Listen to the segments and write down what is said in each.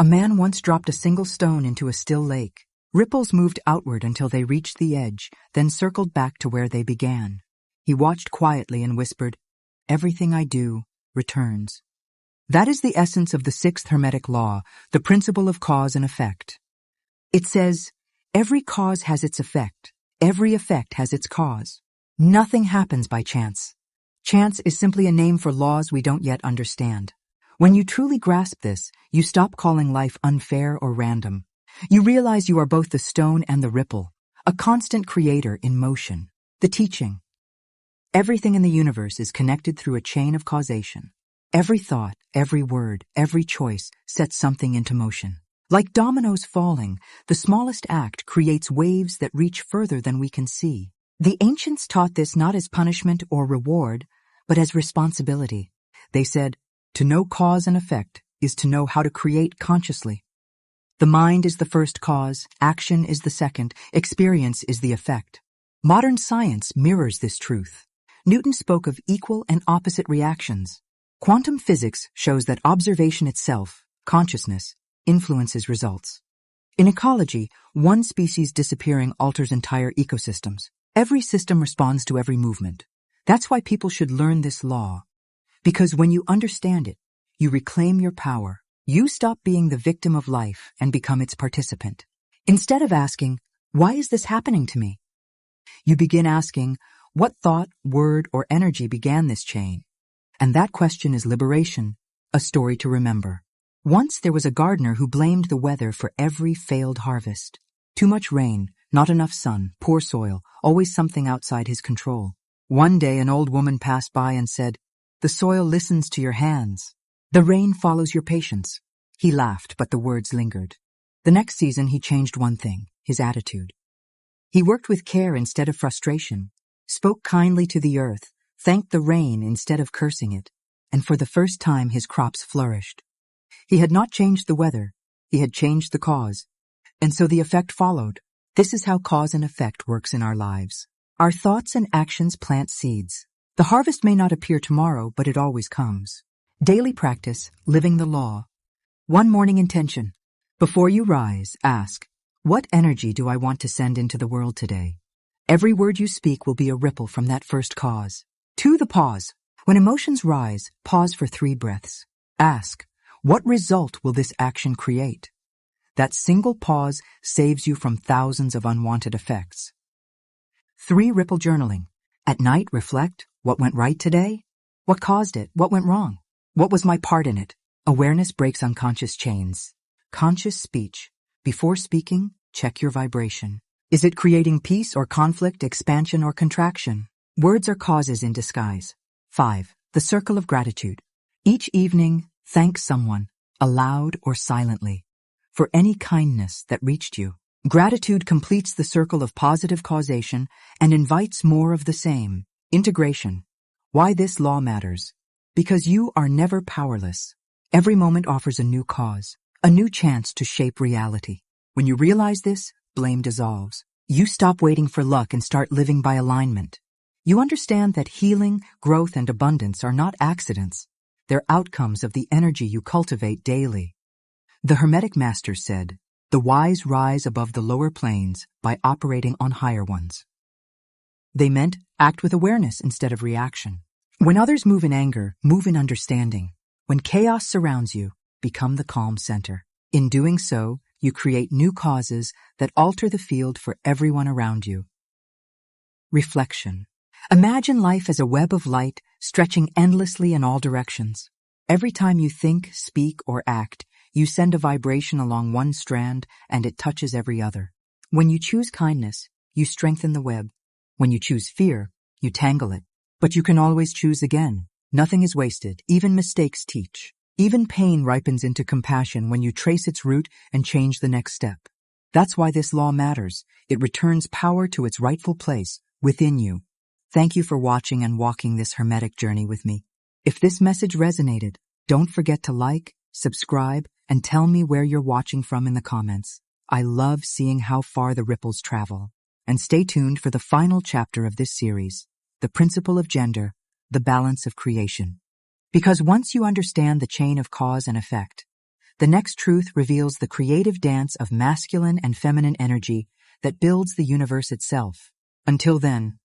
A man once dropped a single stone into a still lake. Ripples moved outward until they reached the edge, then circled back to where they began. He watched quietly and whispered, "Everything I do returns." That is the essence of the sixth Hermetic law, the principle of cause and effect. It says, every cause has its effect. Every effect has its cause. Nothing happens by chance. Chance is simply a name for laws we don't yet understand. When you truly grasp this, you stop calling life unfair or random. You realize you are both the stone and the ripple, a constant creator in motion. The teaching. Everything in the universe is connected through a chain of causation. Every thought, every word, every choice sets something into motion. Like dominoes falling, the smallest act creates waves that reach further than we can see. The ancients taught this not as punishment or reward, but as responsibility. They said, to know cause and effect is to know how to create consciously. The mind is the first cause, action is the second, experience is the effect. Modern science mirrors this truth. Newton spoke of equal and opposite reactions. Quantum physics shows that observation itself, consciousness, influences results. In ecology, one species disappearing alters entire ecosystems. Every system responds to every movement. That's why people should learn this law. Because when you understand it, you reclaim your power. You stop being the victim of life and become its participant. Instead of asking, why is this happening to me? You begin asking, what thought, word, or energy began this chain? And that question is liberation, a story to remember. Once there was a gardener who blamed the weather for every failed harvest. Too much rain, not enough sun, poor soil, always something outside his control. One day an old woman passed by and said, "The soil listens to your hands. The rain follows your patience." He laughed, but the words lingered. The next season he changed one thing, his attitude. He worked with care instead of frustration, spoke kindly to the earth, thanked the rain instead of cursing it, and for the first time his crops flourished. He had not changed the weather, he had changed the cause, and so the effect followed. This is how cause and effect works in our lives. Our thoughts and actions plant seeds. The harvest may not appear tomorrow, but it always comes. Daily practice, living the law. One morning intention. Before you rise, ask, what energy do I want to send into the world today? Every word you speak will be a ripple from that first cause. 2. The pause. When emotions rise, pause for 3 breaths. Ask, what result will this action create? That single pause saves you from thousands of unwanted effects. 3. Ripple journaling. At night, reflect, what went right today? What caused it? What went wrong? What was my part in it? Awareness breaks unconscious chains. Conscious speech. Before speaking, check your vibration. Is it creating peace or conflict, expansion or contraction? Words are causes in disguise. 5. The circle of gratitude. Each evening, thank someone, aloud or silently, for any kindness that reached you. Gratitude completes the circle of positive causation and invites more of the same. Integration. Why this law matters? Because you are never powerless. Every moment offers a new cause, a new chance to shape reality. When you realize this, blame dissolves. You stop waiting for luck and start living by alignment. You understand that healing, growth, and abundance are not accidents. They're outcomes of the energy you cultivate daily. The Hermetic masters said, the wise rise above the lower planes by operating on higher ones. They meant act with awareness instead of reaction. When others move in anger, move in understanding. When chaos surrounds you, become the calm center. In doing so, you create new causes that alter the field for everyone around you. Reflection. Imagine life as a web of light stretching endlessly in all directions. Every time you think, speak, or act, you send a vibration along one strand and it touches every other. When you choose kindness, you strengthen the web. When you choose fear, you tangle it. But you can always choose again. Nothing is wasted. Even mistakes teach. Even pain ripens into compassion when you trace its root and change the next step. That's why this law matters. It returns power to its rightful place, within you. Thank you for watching and walking this Hermetic journey with me. If this message resonated, don't forget to like, subscribe, and tell me where you're watching from in the comments. I love seeing how far the ripples travel. And stay tuned for the final chapter of this series, the principle of gender, the balance of creation. Because once you understand the chain of cause and effect, The next truth reveals the creative dance of masculine and feminine energy that builds the universe itself. Until then,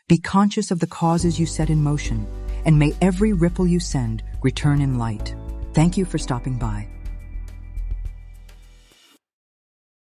be conscious of the causes you set in motion, and may every ripple you send return in light. Thank you for stopping by.